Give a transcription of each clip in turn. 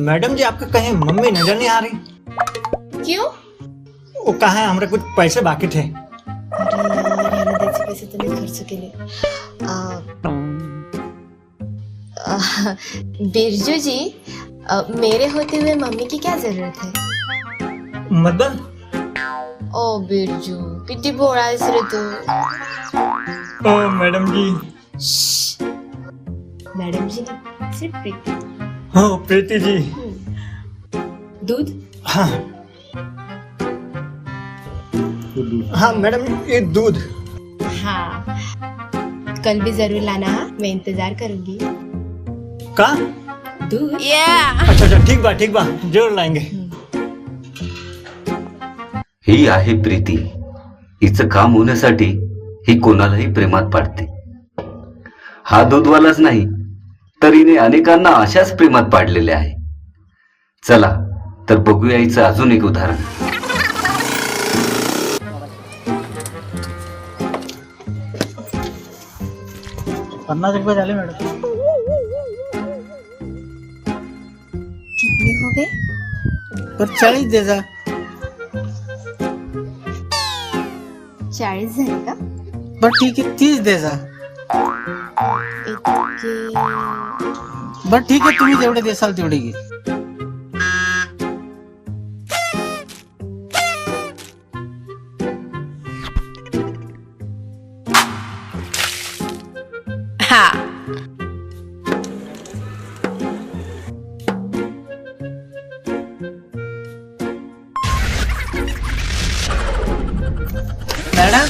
Madam जी आपका कहीं mummy नजर नहीं आ रही? क्यों? वो कहा है हमारे कुछ पैसे बाकी थे। पैसे तो नहीं खर्च केले। बिरजू जी, मेरे होते हुए मम्मी की क्या जरूरत है? मतलब? ओ बिरजू, किती भोळा आहेस रे तू। ओ मैडम जी। मैडम जी नहीं, सिर्फ प्रीति। हो प्रीति जी। दूध? हाँ हाँ मैडम, ये दूध। हाँ, कल भी जरूर लाना। हाँ, मैं इंतजार करूंगी। का? दूध? अच्छा अच्छा, ठीक बा जरूर लाएंगे। ही आहे प्रीती. हिचं काम होण्यासाठी ही कोणालाही प्रेमात पाडते. हा दूधवालाच नाही तर हिने अनेकांना अशाच प्रेमात पाडलेले आहे. चला तर बघूया हिचं अजून एक उदाहरण. ₹50 झाले मॅडम. कितने हो गए? पर 40 दे जा. 40 झाले का? बर ठीक आहे 30 दे जा. बर ठीक आहे, तुम्ही जेवढे देसाल तेवढे घे. मॅडम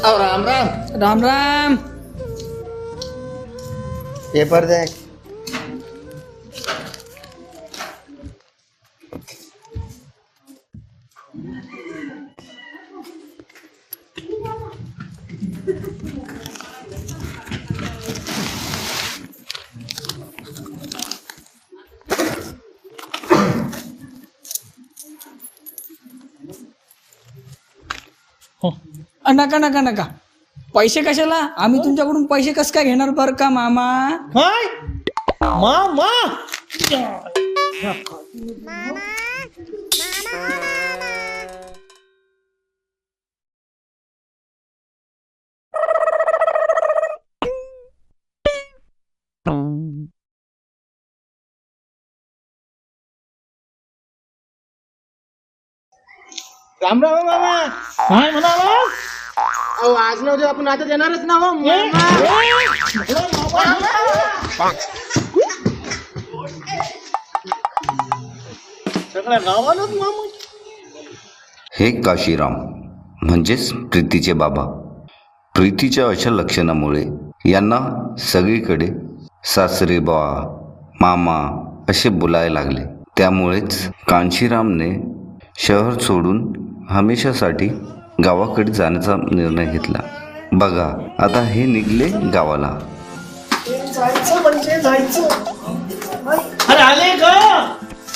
राम राम. राम राम. पेपर दे. नका नका नका, पैसे कशाला? आम्ही तुमच्याकडून पैसे कस काय घेणार बर का मामा? काय? मामा राम राम मामा. काय म्हणाला? अहो आज न उद्या आपण आता देणारच ना हो. सगळ्या गावालाच मामा. हे काशीराम म्हणजेच प्रीतीचे बाबा. प्रीतीच्या अशा लक्षणामुळे यांना सगळीकडे सासरे बा, मामा असे बोलायला लागले. त्यामुळेच कांशीरामने शहर सोडून हमेशासाठी गावाकडे जाण्याचा निर्णय घेतला. बघा आता हे निघले गावाला. जायचं म्हणजे जायचं. अरे आले का?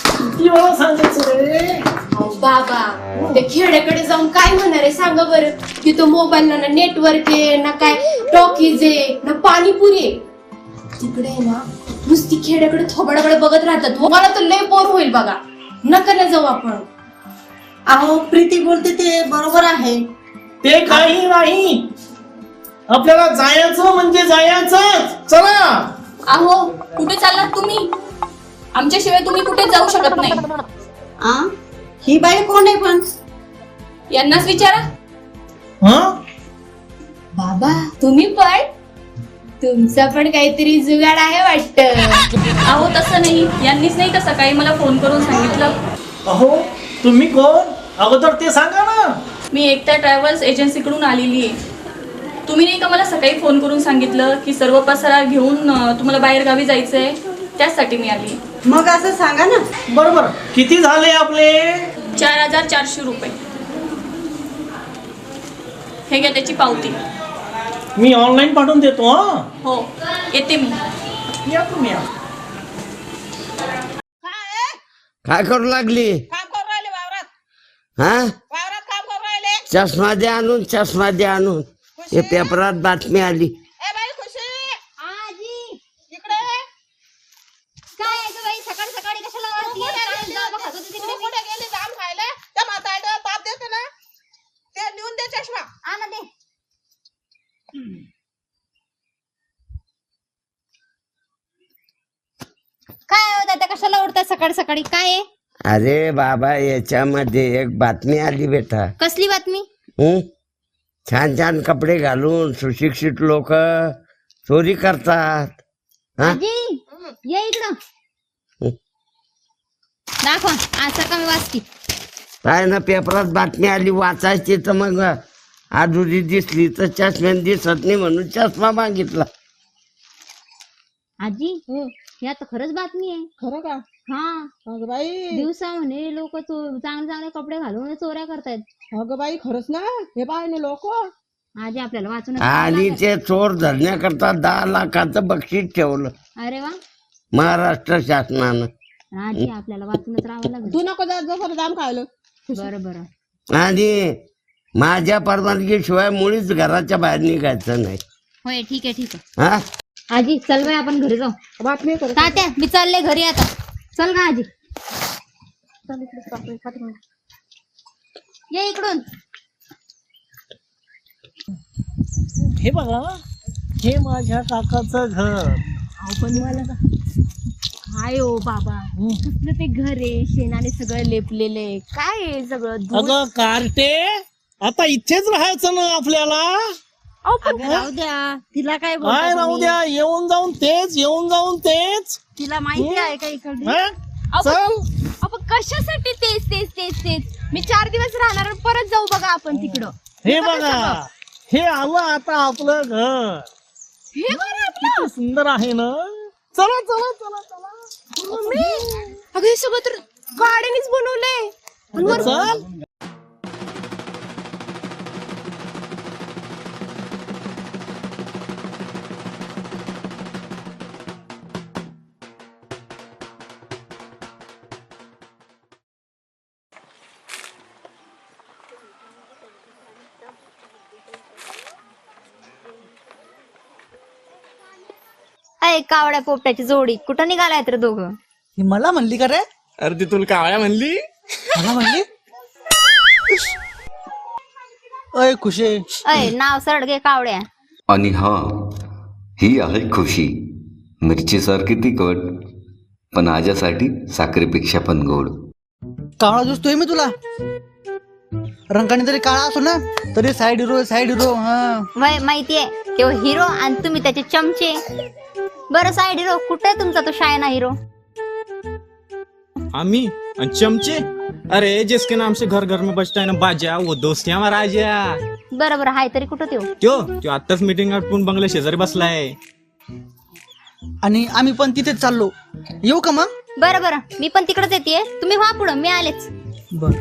किती वेळा सांगायचं रे? बाबा, ते खेड्याकडे जाऊन काय होणार आहे सांगा बरं. तिथं मोबाईल ना नेटवर्क आहे ना, काय टॉकीज आहे ना, पाणीपुरी आहे. तिकडे ना नुसती खेड्याकडे थोबाडाकडे बघत राहतात. मला तर लय बोर होईल बघा. नका ना जाऊ आपण. अहो प्रीती बोलते ते बरोबर आहे. ते काही नाही, आपल्याला जायचं म्हणजे जायचं. चला. अहो कुठे चाललात तुम्ही? आमच्याशिवाय तुम्ही कुठे जाऊ शकत नाही. आ ही बाई कोण आहे पण? यांनाच विचारा. बाबा तुम्ही पण, तुमचा पण काहीतरी जुगाड आहे वाटतं. अहो तसं नाही, यांनीच नाही तर सकाळी मला फोन करून सांगितलं. अहो तुम्ही कोण? अगोदर ते सांगा ना. मी एकता ट्रॅव्हल्स एजन्सीकडून आलेली आहे. तुम्ही नाही का मला सकाळी फोन करून सांगितलं की सर्व पसारा घेऊन तुम्हाला बाहेर गावी जायचं आहे, त्याचसाठी मी आली. मग असं सांगा ना. बरोबर. किती झाले आपले? 4,400 रुपये. हे घ्या त्याची पावती. मी ऑनलाईन पाठवून देतो. हा, हो, येते मी. या तुम्ही या. काय करू लागली? काम करू राहिले वावरात. हा, वावरात काम करू राहिले. चष्मा द्या आणून, चष्मा द्या आणून. हे पेपरात बातमी आली. ए बाई खुशी. आजी इकडे. काय आहे गं बाई, सकाळ सकाळी कशाला वरती तू कुठे गेली जाम खायला? त्या म्हातारीला ताप देते ना, ते नेऊन दे चष्मा. आणा दे. काय होत आता, कशाला उठता सकाळ सकाळी, काय आहे? अरे बाबा, याच्यामध्ये एक बातमी आली बेटा. कसली बातमी? हं? छान छान कपडे घालून सुशिक्षित लोक चोरी करतात. हा? आजी ये इकडं. दाखवा आज कमी वाचती. काय ना, पेपरात बातमी आली, वाचायची तर मग आधुरी दिसली तर चष्म्याने दिसत नाही म्हणून चष्मा मागितला. आजी ही आता खरंच बातमी आहे. खरं का? हा, अगं बाई. दिवसा म्हणे लोक चांगले चांगले कपडे घालून चोऱ्या करतायत. अगं बाई खरंच ना. हे पाय ना लोक. आजी आपल्याला वाचून. आणि ते चोर धरण्याकरता 10 लाखाचं बक्षीस ठेवलं अरे वा. महाराष्ट्र शासनानं. आजी आपल्याला वाचूनच राहावं लागेल. तू नको जात जसं जाम खायला. बरं बरं. आणि माझ्या परवानगीशिवाय मुळीच घराच्या बाहेर निघायचं नाही. होय ठीक आहे ठीक आहे. हा, आजी चल बाई आपण घरी जाऊ. बातमी कर. तात्या मी चालले घरी आता. चल का आजी. ये इकडून. हे बघा, हे माझ्या काकाचं घर. काय हो बाबा, कसलं ते घर आहे, शेणाने सगळं लेपलेलं आहे. काय आहे सगळं धूळ. अगं कार्टे, आता इथेच राहायचं ना आपल्याला. अगं, राहू द्या. तिला काय बोलता काय राहू तुम्ही? द्या, येऊन जाऊन तेच, येऊन जाऊन तेच. तिला माहिती आहे का इकडे. हा? चल. आपण कशासाठी तेच तेच तेच तेच. मी 4 दिवस राहणार आणि परत जाऊ बघा आपण तिकडं. हे बघा, हे आलं आता आपलं घर. हे घर आपलं. किती सुंदर आहे ना. चला चला चला चला. अगं हे सगळं तर गाड्यानेच बनवलंय. चल. अय कावड्या पोपट्याची जोडी कुठं निघालाय तर दोघं. ही मला म्हणली का रे? अरे ती तुला कावळ्या म्हणली. मला म्हणली. अय खुशी. अय नाव सरडगे कावड्या. आणि हा, ही आहे खुशी. मिरचीसारखी तिखट, पण आज्यासाठी साखरेपेक्षा पण गोड. कावळा दिसतोय मी तुला. रंगाने जरी काळा असो ना तरी साइड हिरो साइड हिरो. हा, वय माहितीये तो हिरो आणि तुम्ही त्याचे चमचे. बरं साइड हिरो कुठे तुमचा तो शायना हिरो. आम्ही आणि चमचे. अरे जिसके नाम से घर घर में बजता है ना बाजा, वो दोस्त है हमारा आजा. बरं बरं हाय तरी कुठं त्यो आत्ताच मीटिंग आटपून बंगल्या शेजारी बसलाय. आणि आम्ही पण तिथेच चाललो. येऊ का मग? बरं बरं मी पण तिकडेच येते. तुम्ही व्हा पुढं, मी आलेच. बर.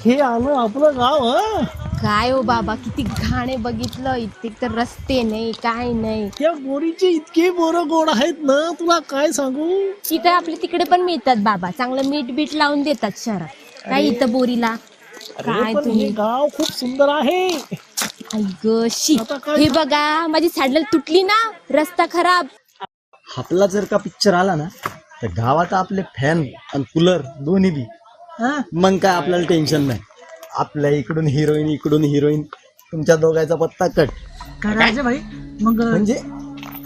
हे आलं आपलं गाव. हा, काय हो बाबा किती घाणे बघितलं. इथे तर रस्ते नाही काय नाही. त्या बोरीचे इतके बोरं गोड आहेत ना, तुला काय सांगू. इथं आपले तिकडे पण मिळतात बाबा, चांगलं मीठ बीट लावून देतात शहरात. काय इथं बोरीला काय अरे पण तुम्ही. हे गाव खूप सुंदर आहे. आई ग शी. आता काय? हे बघा माझी सॅडल तुटली ना, रस्ता खराब. आपला जर का पिक्चर आला ना तर गावात आपले फॅन आणि कूलर दोन्ही बी. मग काय आपल्याला टेन्शन नाही. आपल्या इकडून हिरोईन तुमच्या दोघांचा पत्ता कट. राजा भाई मग म्हणजे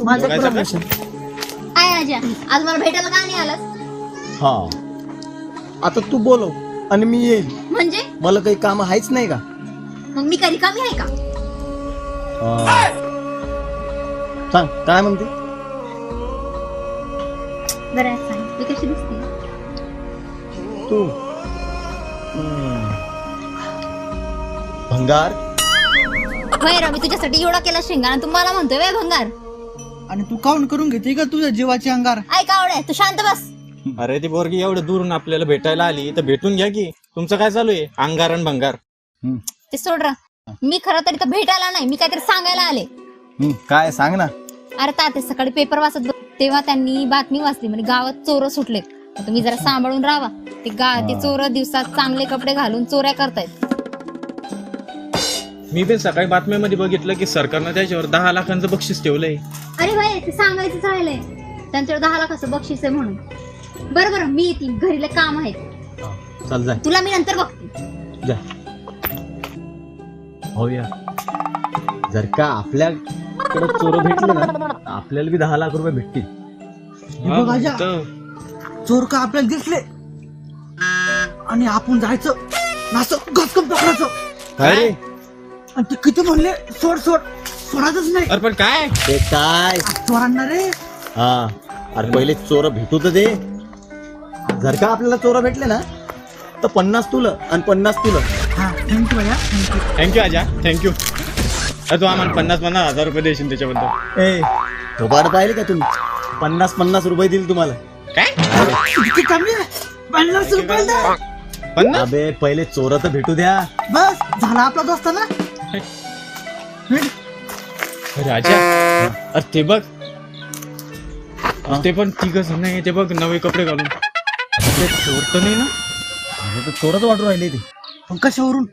माझं प्रमोशन. काय राजा आज मला भेटायला का नाही आलास. हा, आता तू बोलव आणि मी येईल. म्हणजे मला काही काम आहेच नाही का. मग मी कधी कमी आहे का. सांग काय म्हणते. बरं सांग. मी कशी दिसते? तू भंगार. होय रवी, तुझ्यासाठी एवढा केला शेंगा आणि तू मला म्हणतोय वे भंगार. आणि तू काउंट करून घेते का तुझ्या जीवाची अंगार? ऐका आवडे, तू शांत बस. अरे ती पोरगी एवढं दूरून आपल्याला भेटायला आली तर भेटून घ्या की. तुमचं काय चालू आहे? अंगारण भंगार. ते सोड र. मी खरं तर इथं भेटायला नाही, मी काहीतरी सांगायला आले. काय सांग ना. अरे ताते सकाळी पेपर वाचत तेव्हा त्यांनी बातमी वाचली, म्हणजे गावात चोर सुटले. तुम्ही जरा सांभाळून राहा. ते चोर दिवसात चांगले कपडे घालून चोऱ्या करतायत. मी पण सकाळी बातम्यामध्ये बघितलं की सरकारनं त्याच्यावर 10 लाखांचं बक्षीस ठेवलंय. अरे भाई, ते सांगायचं राहिलंय त्यांच्यावर 10 लाखाचं बक्षीस आहे म्हणून. बरं मी येते, घरीला काम आहे. चल जाय. तुला मी नंतर बघते. जा. हो या. जर का आपल्याकडे चोर भेटले ना, आपल्याला बी 10 लाख रुपये भेटतील. हा, बघ आजा. तर चोर का आपल्याला दिसले आणि आपण जायचं असं गचकन पकडायचं. काय आणि ते किती म्हणले सोडायचंच नाही. अरे पण काय ते काय चोरांना रे. हा. अरे पहिले चोर भेटू तर दे. जर का आपल्याला चोर भेटले ना तर 50 तुला आणि 50 तुला. हा, थँक्यू भैया, थँक्यू. थँक्यू आजा, थँक्यू. तू आम्हाला 50,000 रुपये देशील त्याच्याबद्दल. ए थोबाड पाहिले का तुम्ही? 50 रुपये दिले तुम्हाला. काय किती कमी आहे? 50 रुपये द्या. 50? अबे पहिले चोर तर भेटू द्या. बस झाला आपला दोस्त ना. अरे आजा, अरे ते बघ. ते पण ठीकच नाही. ते बघ नवे कपडे घालून. ते चोर तर नाही ना? अरे तर चोरच वाटून राहिले ते. पण कशावरून?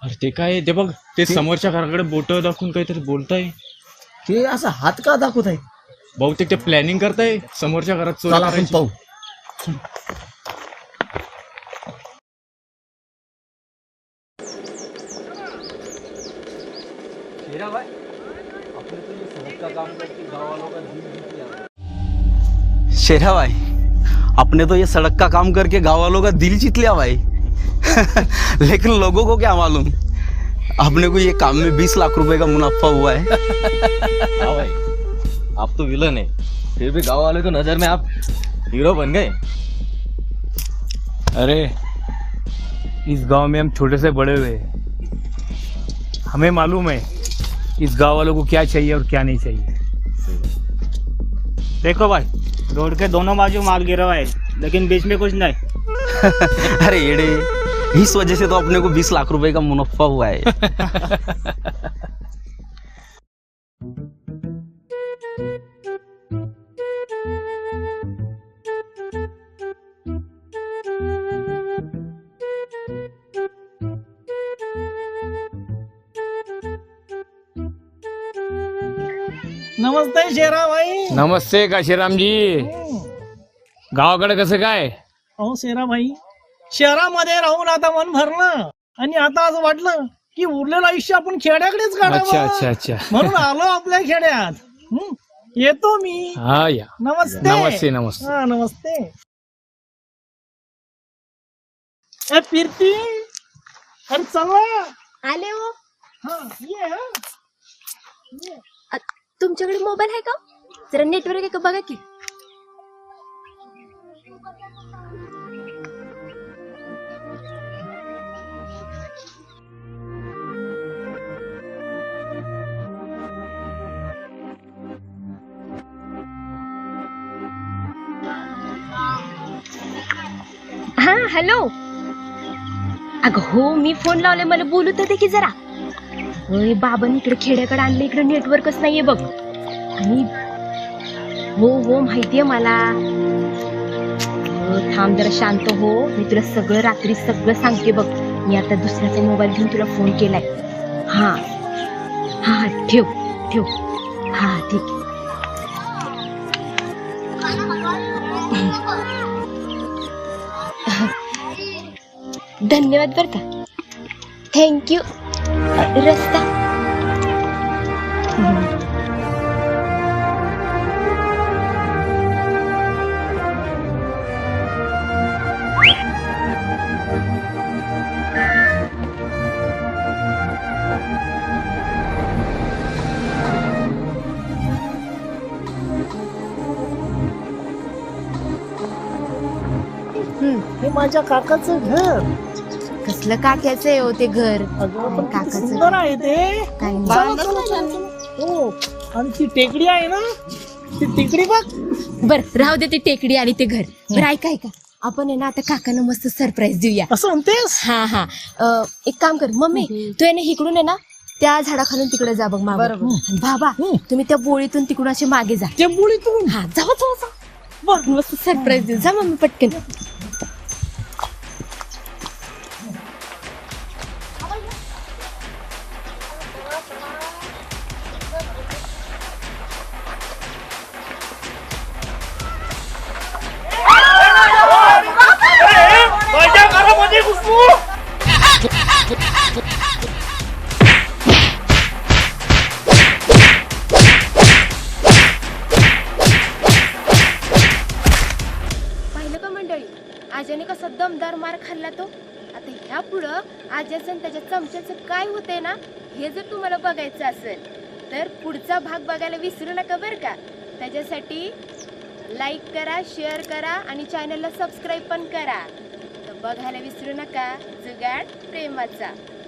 अरे ते काय ते बघ, ते समोरच्या घराकडे बोट दाखवून काहीतरी बोलताय. ते असं हात का दाखवत आहे? बहुतेक ते प्लॅनिंग करताय समोरच्या घरात चोरी चला आपण करायची. पाहू. शेरा भाई, अपने तो ये सड़क का काम करके गाँव वालों का दिल जीत लिया भाई. लेकिन लोगों को क्या मालूम, अपने को ये काम में 20 लाख रुपए का मुनाफा हुआ है. हाँ भाई, आप तो विलन है, फिर भी गाँव वाले की नजर में आप हीरो बन गए. अरे इस गांव में हम छोटे से बड़े हुए हैं. हमें मालूम है इस गांव वालों को क्या चाहिए और क्या नहीं चाहिए. देखो भाई, रोड के दोनों बाजू माल गिरा हुआ है, लेकिन बीच में कुछ नहीं. अरे येड़े, इस वजह से तो अपने को 20 लाख रुपए का मुनाफा हुआ है. नमस्ते शेरा भाई. नमस्ते काशीराम जी. गावाकडे कसं काय? अहो शेरा भाई, शहरामध्ये राहून आता मन भरलं आणि आता असं वाटलं की उरलेलं आयुष्य आपण खेड्याकडेच अच्छा काढावं. अच्छा अच्छा. म्हणून आलो आपल्या खेड्यात. येतो मी. हा या. नमस्ते. नमस्ते नमस्ते. हा नमस्ते. ए कीर्ती, अरे चला. आले हो. हा ये हा. तुमच्याकडे मोबाईल आहे का? जरा नेटवर्क आहे का बघा की. हा हॅलो. अगं हो, मी फोन लावले, मला बोलू तर दे की जरा. होय बाबांनी इकडे खेड्याकडे आणलं, इकडे नेटवर्कच नाहीये बघ. आणि हो माहितीये मला. थांब जरा शांत हो, मी तुला सगळं रात्री सगळं सांगते बघ. मी आता दुसऱ्याचा मोबाईल घेऊन तुला फोन केलाय. हा हा ठेव ठेव. हा ठीक आहे. धन्यवाद बरं का. थँक्यू. रस्ता माझ्या काकाचं घर. कसलं काक्याचं आहे हो ते घर? काकाचं सुंदर आहे ते. काय नाही. चला, चला. हो आणि ती टेकडी आहे ना, ती टेकडी बघ. बर राहू दे ती टेकडी आणि ते घर. बरं ऐका आपण आहे ना आता काकांना मस्त सरप्राईज देऊया. असं म्हणतेस? हा एक काम कर मम्मी, तू आहे ना इकडून आहे ना त्या झाडाखालून तिकडे जा बघ मागे. आणि बाबा तुम्ही त्या बोळीतून तिकडून असे मागे जा. त्या बोळीतून? हा जावा. बरं मस्त सरप्राईज देऊ. जा मम्मी पटकन. पाहिलं का मंडळी, आज्याने कसा दमदार मार खाल्ला तो. आता ह्या पुढं आज्याचं आणि त्याच्या चमच्याचं काय होतंय ना हे जर तुम्हाला बघायचं असेल तर पुढचा भाग बघायला विसरू नका बरं का. त्याच्यासाठी लाईक करा, शेअर करा आणि चॅनलला सबस्क्राईब पण करा. तर बघायला विसरू नका जुगाड प्रेमाचा.